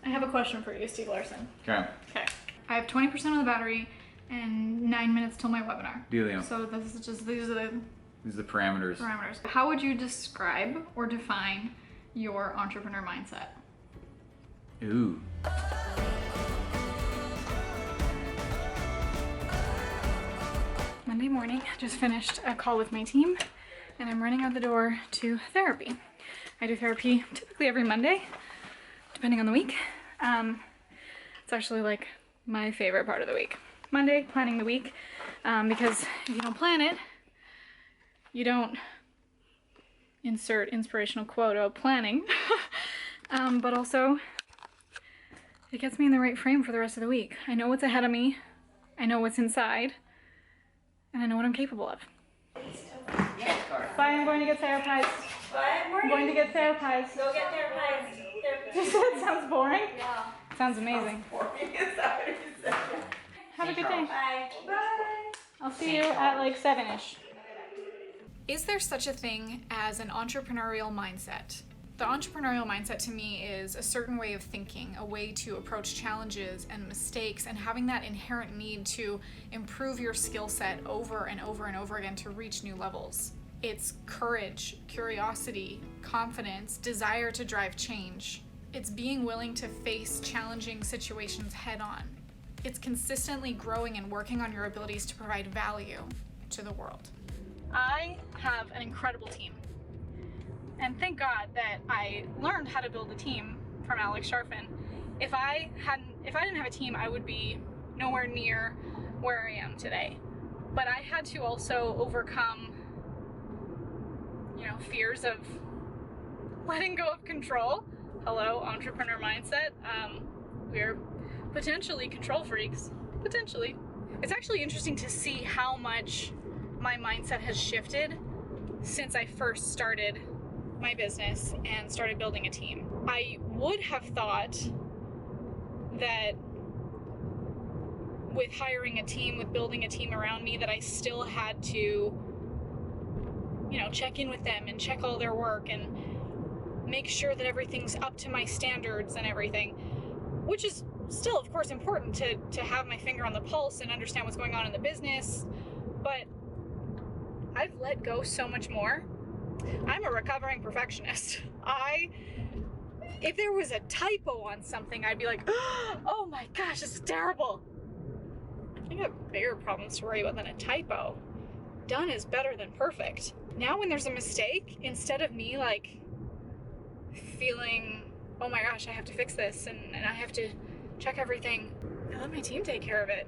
I have a question for you, Steve Larson. Okay. Okay. I have 20% of the battery and 9 minutes till my webinar. Dealio. So this is just, these are the parameters. How would you describe or define your entrepreneur mindset? Ooh. Monday morning, I just finished a call with my team and I'm running out the door to therapy. I do therapy typically every Monday, depending on the week. It's actually like my favorite part of the week. Monday, planning the week, because if you don't plan it, you don't insert inspirational quote of planning, but also it gets me in the right frame for the rest of the week. I know what's ahead of me, I know what's inside, and I know what I'm capable of. Bye, I'm going to get therapized. What? I'm going to get therapized. Go get therapized. Just that sounds boring? Yeah. Sounds amazing. Have a good day. Bye. Bye. I'll see you at like 7-ish. Is there such a thing as an entrepreneurial mindset? The entrepreneurial mindset to me is a certain way of thinking, a way to approach challenges and mistakes, and having that inherent need to improve your skill set over and over and over again to reach new levels. It's courage, curiosity, confidence, desire to drive change. It's being willing to face challenging situations head on. It's consistently growing and working on your abilities to provide value to the world. I have an incredible team. And thank God that I learned how to build a team from Alex Sharfin. If I didn't have a team, I would be nowhere near where I am today. But I had to also overcome, fears of letting go of control. Hello, entrepreneur mindset. We're potentially control freaks. Potentially. It's actually interesting to see how much my mindset has shifted since I first started my business and started building a team. I would have thought that with hiring a team, with building a team around me, that I still had to, check in with them and check all their work and make sure that everything's up to my standards and everything, which is still, of course, important to have my finger on the pulse and understand what's going on in the business. But I've let go so much more. I'm a recovering perfectionist. If there was a typo on something, I'd be like, oh my gosh, this is terrible. I got bigger problems to worry about than a typo. Done is better than perfect. Now when there's a mistake, instead of me feeling, oh my gosh, I have to fix this and I have to check everything, I let my team take care of it.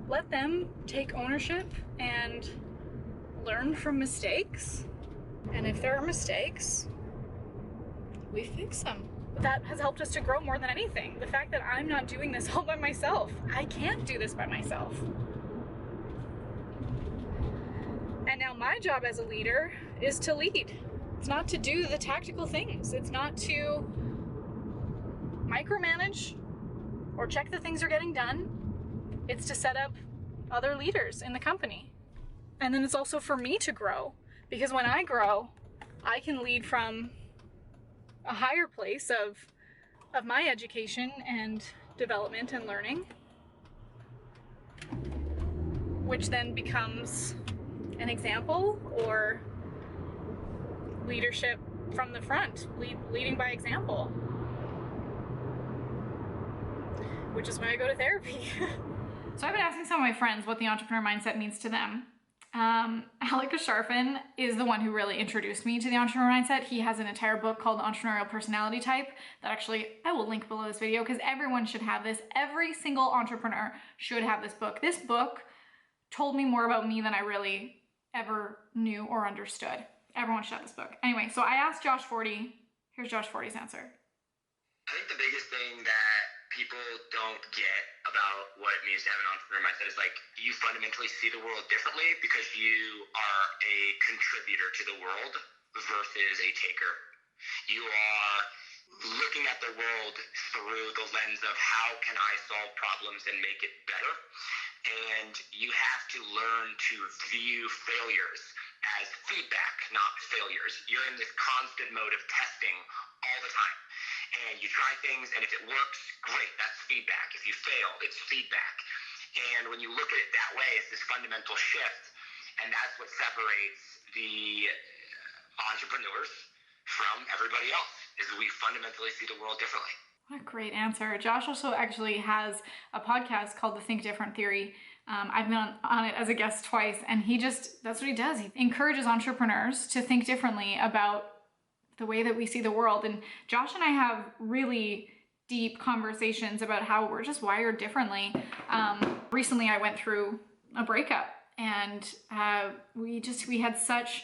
Let them take ownership and learn from mistakes. And if there are mistakes, we fix them. That has helped us to grow more than anything. The fact that I'm not doing this all by myself. I can't do this by myself. And now my job as a leader is to lead. It's not to do the tactical things. It's not to micromanage or check that things are getting done. It's to set up other leaders in the company. And then it's also for me to grow, because when I grow, I can lead from a higher place of my education and development and learning, which then becomes an example or leadership from the front, leading by example, which is why I go to therapy. So I've been asking some of my friends what the entrepreneur mindset means to them. Alex Sharfin is the one who really introduced me to the entrepreneur mindset. He has an entire book called The Entrepreneurial Personality Type that actually I will link below this video because everyone should have this. Every single entrepreneur should have this book. This book told me more about me than I really ever knew or understood. Everyone should have this book. Anyway, so I asked Josh Forty. Here's Josh Forty's answer. I think the biggest thing that people don't get about what it means to have an entrepreneur mindset is you fundamentally see the world differently because you are a contributor to the world versus a taker. You are looking at the world through the lens of how can I solve problems and make it better. And you have to learn to view failures as feedback, not failures. You're in this constant mode of testing all the time. And you try things, and if it works, great, that's feedback. If you fail, it's feedback. And when you look at it that way, it's this fundamental shift, and that's what separates the entrepreneurs from everybody else, is we fundamentally see the world differently. What a great answer. Josh also actually has a podcast called The Think Different Theory. I've been on it as a guest twice, and that's what he does. He encourages entrepreneurs to think differently about the way that we see the world. And Josh and I have really deep conversations about how we're just wired differently. Recently, I went through a breakup, and we had such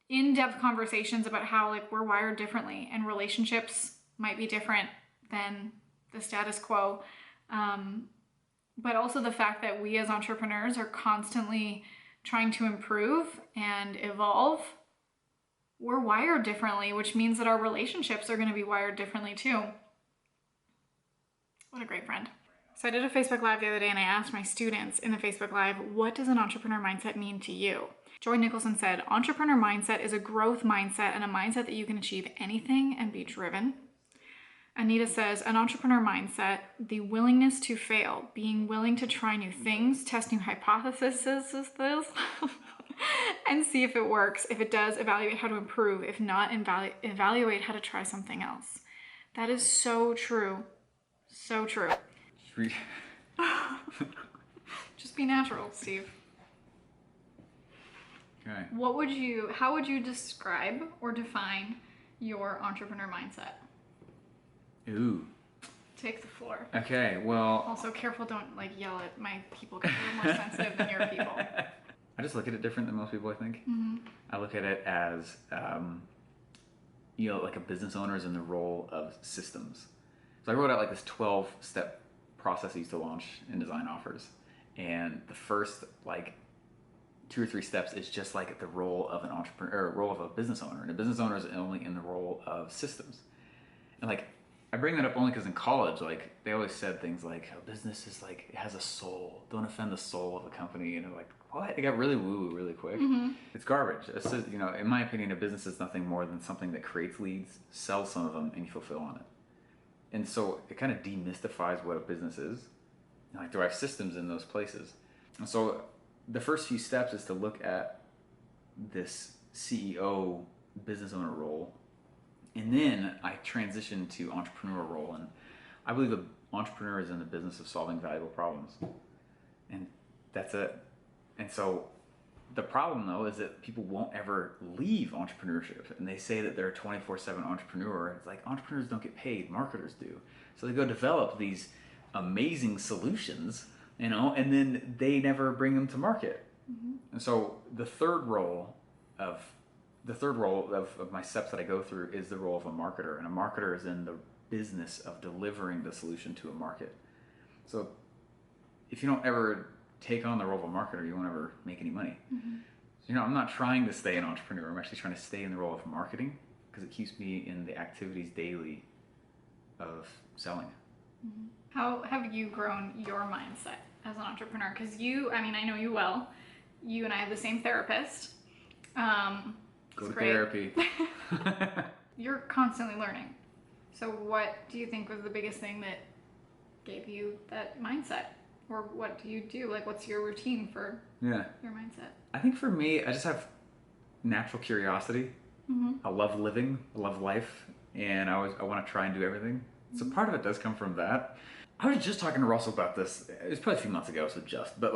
in-depth conversations about how we're wired differently, and relationships might be different than the status quo. But also the fact that we as entrepreneurs are constantly trying to improve and evolve. We're wired differently, which means that our relationships are going to be wired differently too. What a great friend. So I did a Facebook Live the other day, and I asked my students in the Facebook Live, what does an entrepreneur mindset mean to you? Joy Nicholson said, entrepreneur mindset is a growth mindset and a mindset that you can achieve anything and be driven. Anita says, an entrepreneur mindset, the willingness to fail, being willing to try new things, test new hypotheses, and see if it works. If it does, evaluate how to improve. If not, evaluate how to try something else. That is so true. So true. Just be natural, Steve. Okay. How would you describe or define your entrepreneur mindset? Ooh. Take the floor. Okay, well... Also, careful, don't yell at my people, because they're more sensitive than your people. I just look at it different than most people, I think. Mm-hmm. I look at it as, like a business owner is in the role of systems. So I wrote out this 12-step process I used to launch in design offers. And the first, 2 or 3 steps is just the role of an entrepreneur, or role of a business owner. And a business owner is only in the role of systems. And I bring that up only because in college, they always said things like, a business is it has a soul. Don't offend the soul of a company. And they're what? It got really woo-woo really quick. Mm-hmm. It's garbage. It's just, in my opinion, a business is nothing more than something that creates leads, sells some of them, and you fulfill on it. And so it kind of demystifies what a business is. Do I have systems in those places? And so the first few steps is to look at this CEO business owner role. And then I transition to entrepreneur role, and I believe an entrepreneur is in the business of solving valuable problems, and that's it. And so the problem, though, is that people won't ever leave entrepreneurship, and they say that they're a 24/7 entrepreneur. It's entrepreneurs don't get paid, marketers do. So they go develop these amazing solutions, and then they never bring them to market. Mm-hmm. And so the third role of my steps that I go through is the role of a marketer. And a marketer is in the business of delivering the solution to a market. So if you don't ever take on the role of a marketer, you won't ever make any money. Mm-hmm. So, I'm not trying to stay an entrepreneur. I'm actually trying to stay in the role of marketing, because it keeps me in the activities daily of selling. Mm-hmm. How have you grown your mindset as an entrepreneur? Because I know you well. You and I have the same therapist. Go to therapy. You're constantly learning. So what do you think was the biggest thing that gave you that mindset? Or what do you do? What's your routine for your mindset? I think for me, I just have natural curiosity. Mm-hmm. I love living. I love life. And I want to try and do everything. Mm-hmm. So part of it does come from that. I was just talking to Russell about this. It was probably a few months ago, but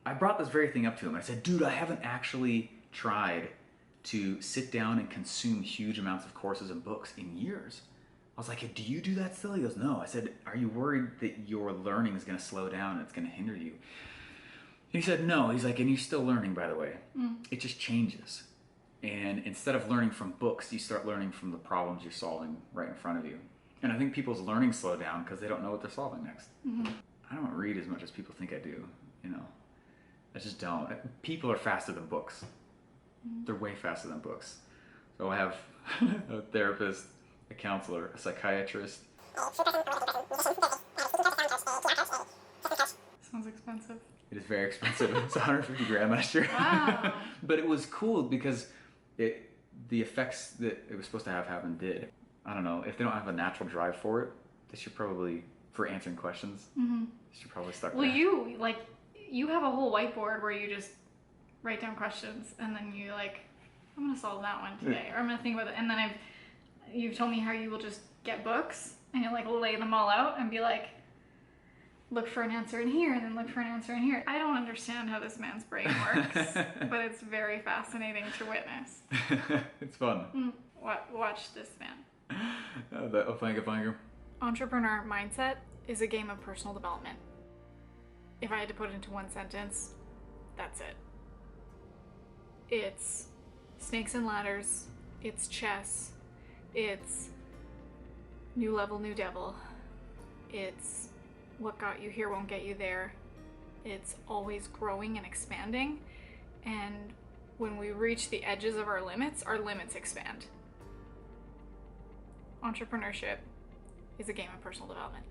I brought this very thing up to him. I said, dude, I haven't actually tried to sit down and consume huge amounts of courses and books in years. I was like, hey, do you do that still? He goes, no. I said, are you worried that your learning is going to slow down and it's going to hinder you? And he said, no. He's like, and you're still learning, by the way. Mm. It just changes. And instead of learning from books, you start learning from the problems you're solving right in front of you. And I think people's learning slow down because they don't know what they're solving next. Mm-hmm. I don't read as much as people think I do, I just don't. People are faster than books. Mm-hmm. They're way faster than books. So I have a therapist, a counselor, a psychiatrist. Sounds expensive. It is very expensive. It's 150 grand last year. Wow. But it was cool because the effects that it was supposed to have happened did. I don't know, if they don't have a natural drive for it, they should probably, for answering questions, they should probably start Well, there. you have a whole whiteboard where you just write down questions and then you like, I'm gonna solve that one today, or I'm gonna think about it. And then you've told me how you will just get books and you like lay them all out and be like, look for an answer in here and then look for an answer in here. I don't understand how this man's brain works, but it's very fascinating to witness. It's fun. Watch this man. Thank you. Entrepreneur mindset is a game of personal development. If I had to put it into one sentence, that's it. It's snakes and ladders, it's chess, it's new level, new devil, it's what got you here won't get you there, it's always growing and expanding, and when we reach the edges of our limits expand. Entrepreneurship is a game of personal development.